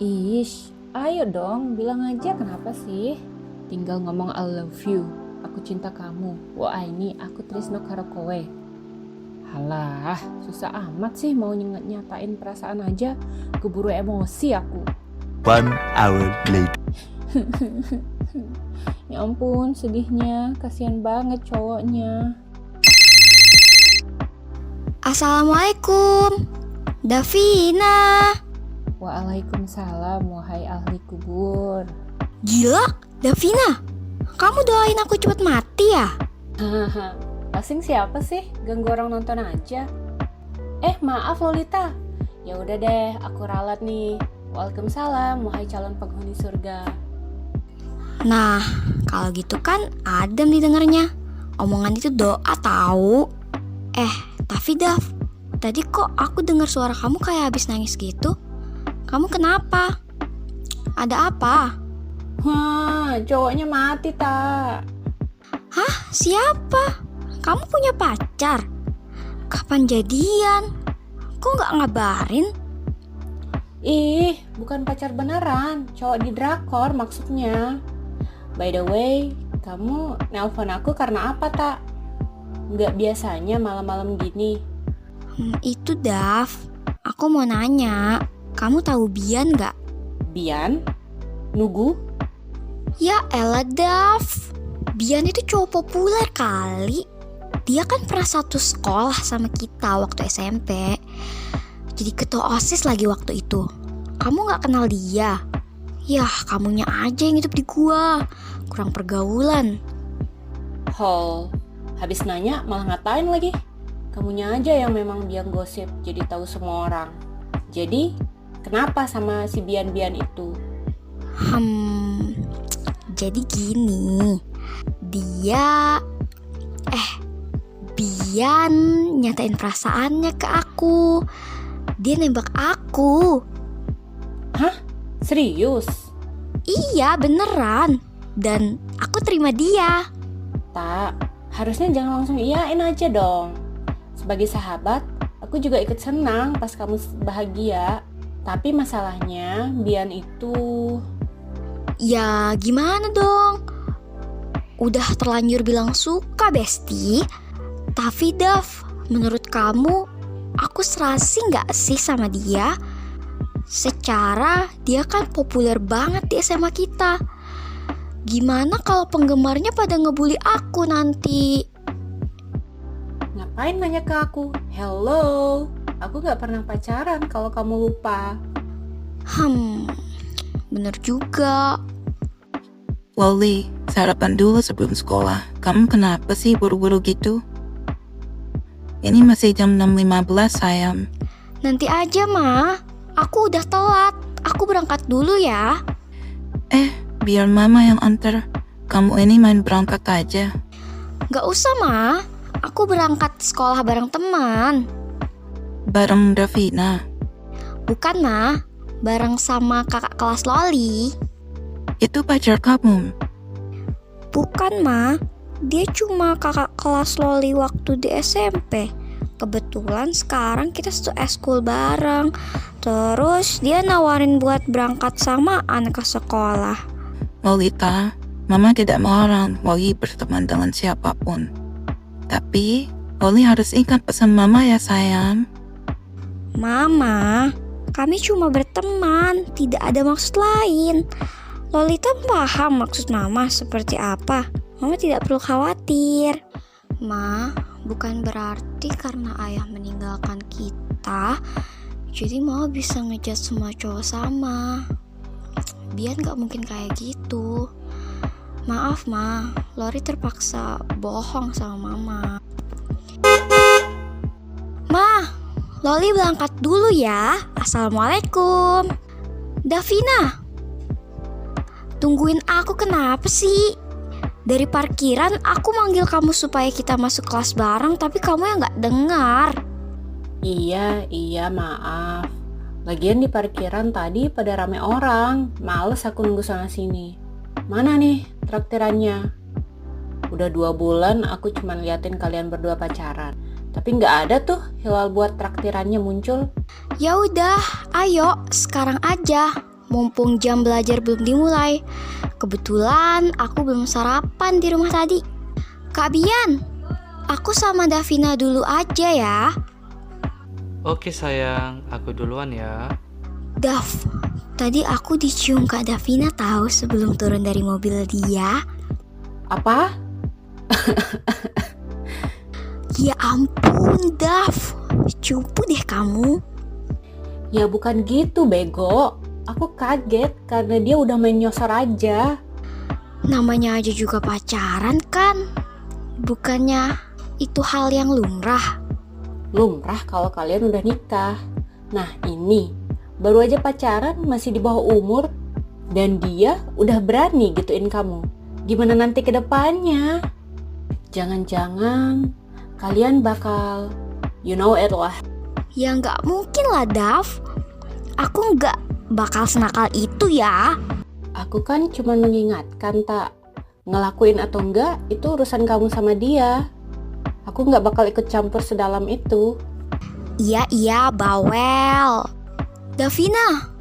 Ish, ayo dong, bilang aja kenapa sih? Tinggal ngomong I love you, aku cinta kamu, wah ini aku tresno karo kowe. Halah, susah amat sih mau nyatain perasaan aja, keburu emosi aku. 1 hour later. Ya ampun, sedihnya, kasihan banget cowoknya. Assalamualaikum, Davina. Waalaikumsalam, wahai ahli kubur. Gila, Davina, kamu doain aku cepet mati ya? Hahaha, asing siapa sih? Ganggu orang nonton aja. Maaf Lolita. Ya udah deh, aku ralat nih. Waalaikumsalam, wahai calon penghuni surga. Nah, kalau gitu kan adem didengarnya. Omongan itu doa tahu. Tapi Dav, tadi kok aku dengar suara kamu kayak habis nangis gitu? Kamu kenapa? Ada apa? Wah, cowoknya mati tak? Hah? Siapa? Kamu punya pacar? Kapan jadian? Kok nggak ngabarin? Ih, bukan pacar beneran, cowok di drakor maksudnya. By the way, kamu nelpon aku karena apa tak? Nggak biasanya malam-malam gini. Itu Dav, aku mau nanya, kamu tahu Bian nggak? Bian? Nugu? Ya elah Dav, Bian itu cowok populer kali. Dia kan pernah satu sekolah sama kita waktu SMP. Jadi ketua OSIS lagi waktu itu. Kamu gak kenal dia? Yah, kamunya aja yang hidup di gua. Kurang pergaulan. Hol, habis nanya malah ngatain lagi. Kamunya aja yang memang biang gosip jadi tahu semua orang. Jadi, kenapa sama si Bian-Bian itu? Jadi gini. Bian nyatain perasaannya ke aku. Dia nembak aku. Hah? Serius? Iya beneran. Dan aku terima dia. Tak, harusnya jangan langsung iyain aja dong. Sebagai sahabat, aku juga ikut senang pas kamu bahagia. Tapi masalahnya, Bian itu... Ya gimana dong? Udah terlanjur bilang suka Besti. Tapi Dav, menurut kamu aku serasi gak sih sama dia? Secara dia kan populer banget di SMA kita. Gimana kalau penggemarnya pada ngebully aku nanti? Ngapain nanya ke aku? Hello, aku gak pernah pacaran kalau kamu lupa. Bener juga. Loli, sarapan dulu sebelum sekolah. Kamu kenapa sih buru-buru gitu? Ini masih jam 6.15 sayang. Nanti aja Ma, aku udah telat. Aku berangkat dulu ya. Biar mama yang antar. Kamu ini main berangkat aja. Gak usah Ma, aku berangkat sekolah bareng teman. Bareng Davina. Bukan Ma, bareng sama kakak kelas Loli. Itu pacar kamu. Bukan Ma, dia cuma kakak kelas Loli waktu di SMP. Kebetulan sekarang kita satu eskul bareng. Terus dia nawarin buat berangkat samaan ke sekolah. Lolita, mama tidak melarang Loli berteman dengan siapapun. Tapi, Loli harus ingat pesan mama ya sayang. Mama, kami cuma berteman, tidak ada maksud lain. Lolita paham maksud mama seperti apa. Mama tidak perlu khawatir. Ma, bukan berarti karena ayah meninggalkan kita, jadi mama bisa ngejat semua cowok sama. Biar gak mungkin kayak gitu. Maaf Ma, Lori terpaksa bohong sama mama. Ma, Loli berangkat dulu ya. Assalamualaikum. Davina, tungguin aku kenapa sih? Dari parkiran aku manggil kamu supaya kita masuk kelas bareng, tapi kamu yang gak dengar. Iya, maaf. Lagian di parkiran tadi pada rame orang. Males aku nunggu sana sini. Mana nih traktirannya? Udah 2 bulan aku cuma liatin kalian berdua pacaran. Tapi nggak ada tuh hilal buat traktirannya muncul. Ya udah, ayo sekarang aja. mumpung jam belajar belum dimulai. Kebetulan aku belum sarapan di rumah tadi. Kak Bian, aku sama Davina dulu aja ya. Oke sayang, aku duluan ya. Dav, tadi aku dicium Kak Davina tahu sebelum turun dari mobil dia. Apa? Ya ampun, Dav. Cupu deh kamu. Ya bukan gitu, bego. Aku kaget karena dia udah main nyosor aja. Namanya aja juga pacaran kan? Bukannya itu hal yang lumrah? Lumrah kalau kalian udah nikah. Nah ini, baru aja pacaran masih di bawah umur. Dan dia udah berani gituin kamu. Gimana nanti ke depannya? Jangan-jangan kalian bakal, you know it lah. Ya nggak mungkin lah, Dav. Aku nggak bakal senakal itu ya. Aku kan cuma mengingatkan, tak. Ngelakuin atau enggak, itu urusan kamu sama dia. Aku nggak bakal ikut campur sedalam itu. Iya, bawel. Davina,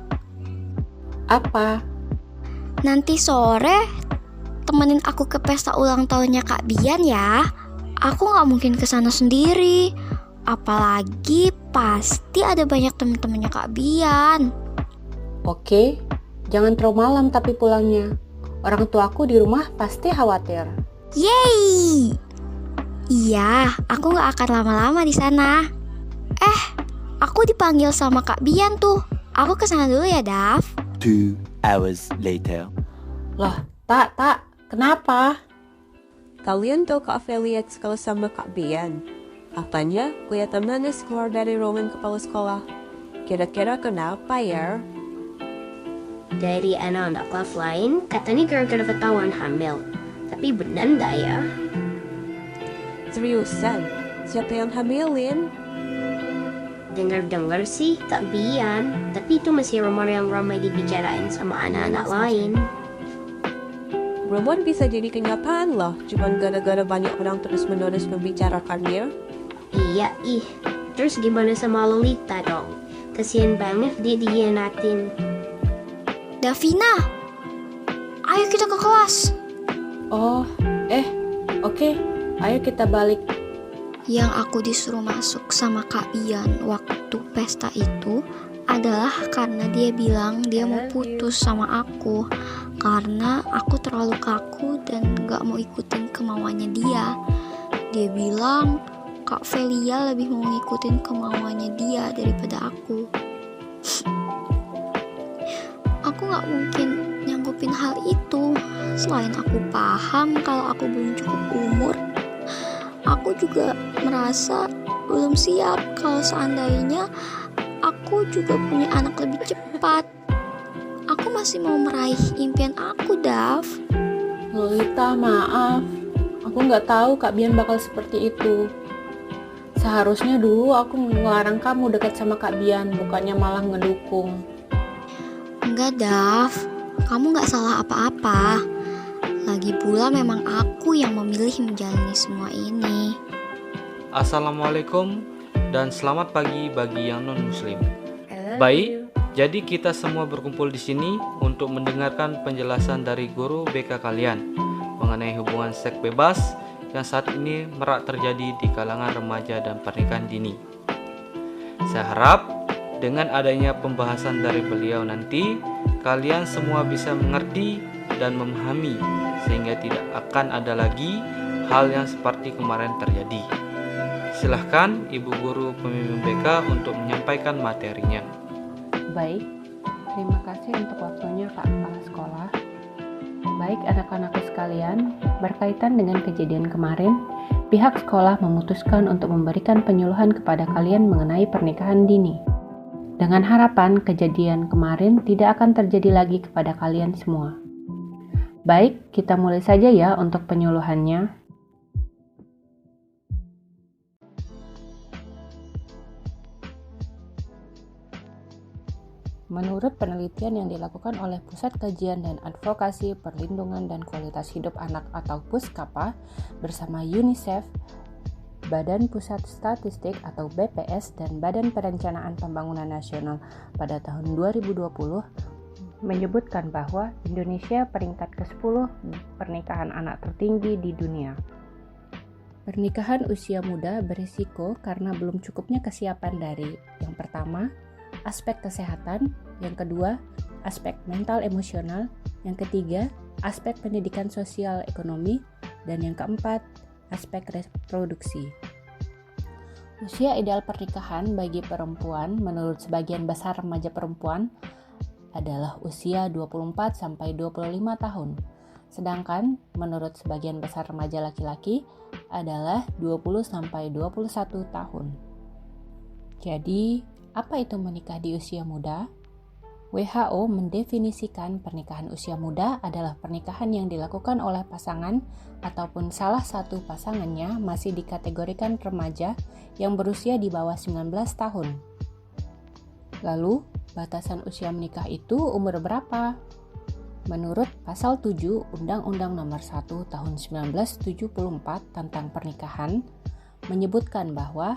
Apa? nanti sore temenin aku ke pesta ulang tahunnya Kak Bian ya. Aku nggak mungkin kesana sendiri. Apalagi pasti ada banyak temen-temennya Kak Bian. Oke, jangan terlalu malam tapi pulangnya. Orang tuaku di rumah pasti khawatir. Yeay! Iya, aku nggak akan lama-lama di sana. Aku dipanggil sama Kak Bian tuh. Aku kesana dulu ya, Dav. 2 hours later. Loh, tak, kenapa? Kalian tuh Kak Feliet sekolah sama Kak Bian. Apanya kelihatan manis keluar dari ruangan kepala sekolah. Kira-kira kenapa ya? Dari anak-anak kelas lain, katanya gara-gara ketahuan hamil. Tapi benar nggak ya? Seriusan, siapa yang hamilin? Dengar-dengar sih Kak Bian. Tapi itu masih rumor yang ramai dibicarain sama anak-anak lain. Rumor bisa jadi kenyataan loh, cuman gara-gara banyak orang terus-menerus membicarakannya. Iya, Terus gimana sama Lolita dong? Kasian banget dia dihianatin. Davina, ayo kita ke kelas. Oh, oke. Ayo kita balik. Yang aku disuruh masuk sama Kak Bian waktu pesta itu adalah karena dia bilang dia mau putus sama aku. Karena aku terlalu kaku dan gak mau ikutin kemauannya dia. Dia bilang Kak Velia lebih mau ngikutin kemauannya dia daripada aku. Aku gak mungkin nyanggupin hal itu. Selain aku paham kalau aku belum cukup umur, aku juga merasa belum siap kalau seandainya aku juga punya anak lebih cepat. Aku masih mau meraih impian aku, Dav. Lolita, maaf. Aku nggak tahu Kak Bian bakal seperti itu. Seharusnya dulu aku ngelarang kamu dekat sama Kak Bian, bukannya malah ngedukung. Enggak, Dav. Kamu gak salah apa-apa. Lagi pula memang aku yang memilih menjalani semua ini. Assalamualaikum dan selamat pagi bagi yang non-muslim. Baik, jadi kita semua berkumpul di sini untuk mendengarkan penjelasan dari guru BK kalian mengenai hubungan seks bebas yang saat ini marak terjadi di kalangan remaja dan pernikahan dini. Saya harap dengan adanya pembahasan dari beliau nanti, kalian semua bisa mengerti dan memahami sehingga tidak akan ada lagi hal yang seperti kemarin terjadi. Silahkan Ibu Guru Pembimbing BK untuk menyampaikan materinya. Baik, terima kasih untuk waktunya Pak Kepala Sekolah. Baik anak-anakku sekalian, berkaitan dengan kejadian kemarin, pihak sekolah memutuskan untuk memberikan penyuluhan kepada kalian mengenai pernikahan dini. Dengan harapan kejadian kemarin tidak akan terjadi lagi kepada kalian semua. Baik, kita mulai saja ya untuk penyuluhannya. Menurut penelitian yang dilakukan oleh Pusat Kajian dan Advokasi Perlindungan dan Kualitas Hidup Anak atau PUSKAPA bersama UNICEF, Badan Pusat Statistik atau BPS dan Badan Perencanaan Pembangunan Nasional pada tahun 2020, menyebutkan bahwa Indonesia peringkat ke-10 pernikahan anak tertinggi di dunia. Pernikahan usia muda berisiko karena belum cukupnya kesiapan dari yang pertama, aspek kesehatan, yang kedua, aspek mental emosional, yang ketiga, aspek pendidikan sosial ekonomi, dan yang keempat, aspek reproduksi. Usia ideal pernikahan bagi perempuan menurut sebagian besar remaja perempuan adalah usia 24-25 tahun. Sedangkan menurut sebagian besar remaja laki-laki adalah 20-21 tahun. Jadi, apa itu menikah di usia muda? WHO mendefinisikan pernikahan usia muda adalah pernikahan yang dilakukan oleh pasangan ataupun salah satu pasangannya masih dikategorikan remaja yang berusia di bawah 19 tahun. Lalu, batasan usia menikah itu umur berapa? Menurut pasal 7 Undang-Undang Nomor 1 Tahun 1974 tentang pernikahan menyebutkan bahwa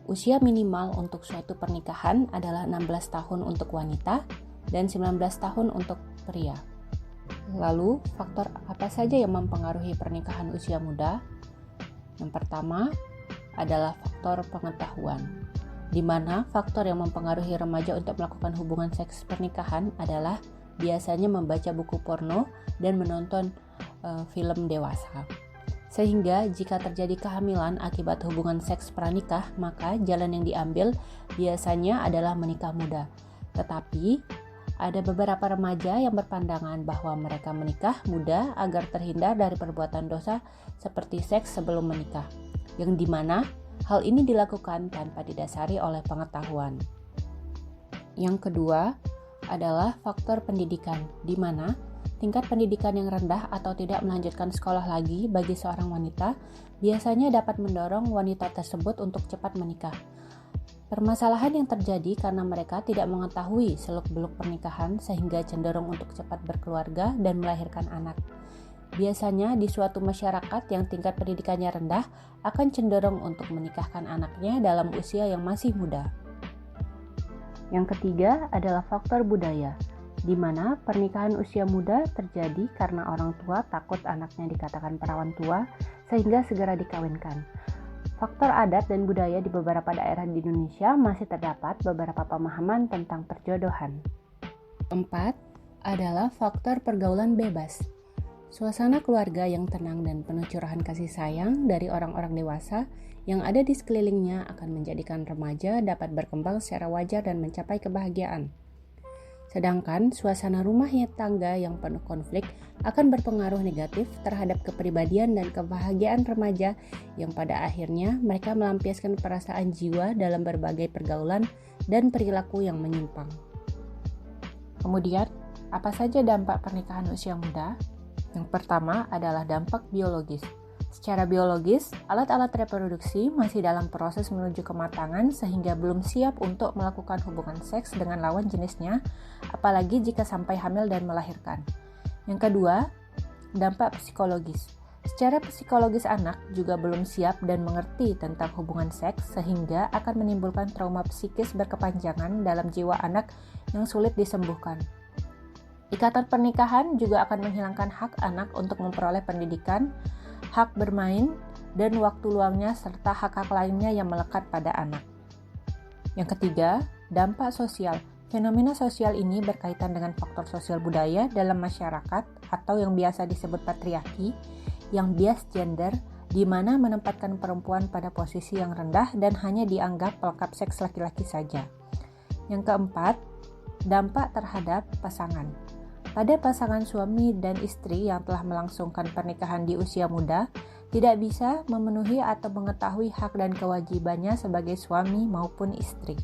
usia minimal untuk suatu pernikahan adalah 16 tahun untuk wanita dan 19 tahun untuk pria. Lalu, faktor apa saja yang mempengaruhi pernikahan usia muda? Yang pertama adalah faktor pengetahuan, di mana faktor yang mempengaruhi remaja untuk melakukan hubungan seks pernikahan adalah biasanya membaca buku porno dan menonton film dewasa. Sehingga jika terjadi kehamilan akibat hubungan seks pranikah, maka jalan yang diambil biasanya adalah menikah muda. Tetapi ada beberapa remaja yang berpandangan bahwa mereka menikah muda agar terhindar dari perbuatan dosa seperti seks sebelum menikah, yang dimana hal ini dilakukan tanpa didasari oleh pengetahuan. Yang kedua adalah faktor pendidikan, di mana tingkat pendidikan yang rendah atau tidak melanjutkan sekolah lagi bagi seorang wanita biasanya dapat mendorong wanita tersebut untuk cepat menikah. Permasalahan yang terjadi karena mereka tidak mengetahui seluk-beluk pernikahan sehingga cenderung untuk cepat berkeluarga dan melahirkan anak. Biasanya di suatu masyarakat yang tingkat pendidikannya rendah akan cenderung untuk menikahkan anaknya dalam usia yang masih muda. Yang ketiga adalah faktor budaya, di mana pernikahan usia muda terjadi karena orang tua takut anaknya dikatakan perawan tua sehingga segera dikawinkan. Faktor adat dan budaya di beberapa daerah di Indonesia masih terdapat beberapa pemahaman tentang perjodohan. Keempat adalah faktor pergaulan bebas. Suasana keluarga yang tenang dan penuh curahan kasih sayang dari orang-orang dewasa yang ada di sekelilingnya akan menjadikan remaja dapat berkembang secara wajar dan mencapai kebahagiaan. Sedangkan suasana rumah tangga yang penuh konflik akan berpengaruh negatif terhadap kepribadian dan kebahagiaan remaja yang pada akhirnya mereka melampiaskan perasaan jiwa dalam berbagai pergaulan dan perilaku yang menyimpang. Kemudian, apa saja dampak pernikahan usia muda? Yang pertama adalah dampak biologis. Secara biologis, alat-alat reproduksi masih dalam proses menuju kematangan sehingga belum siap untuk melakukan hubungan seks dengan lawan jenisnya, apalagi jika sampai hamil dan melahirkan. Yang kedua, dampak psikologis. Secara psikologis anak juga belum siap dan mengerti tentang hubungan seks sehingga akan menimbulkan trauma psikis berkepanjangan dalam jiwa anak yang sulit disembuhkan. Ikatan pernikahan juga akan menghilangkan hak anak untuk memperoleh pendidikan, hak bermain, dan waktu luangnya serta hak-hak lainnya yang melekat pada anak. Yang ketiga, dampak sosial. Fenomena sosial ini berkaitan dengan faktor sosial budaya dalam masyarakat atau yang biasa disebut patriarki, yang bias gender, di mana menempatkan perempuan pada posisi yang rendah dan hanya dianggap pelengkap seks laki-laki saja. Yang keempat, dampak terhadap pasangan. Pada pasangan suami dan istri yang telah melangsungkan pernikahan di usia muda, tidak bisa memenuhi atau mengetahui hak dan kewajibannya sebagai suami maupun istri.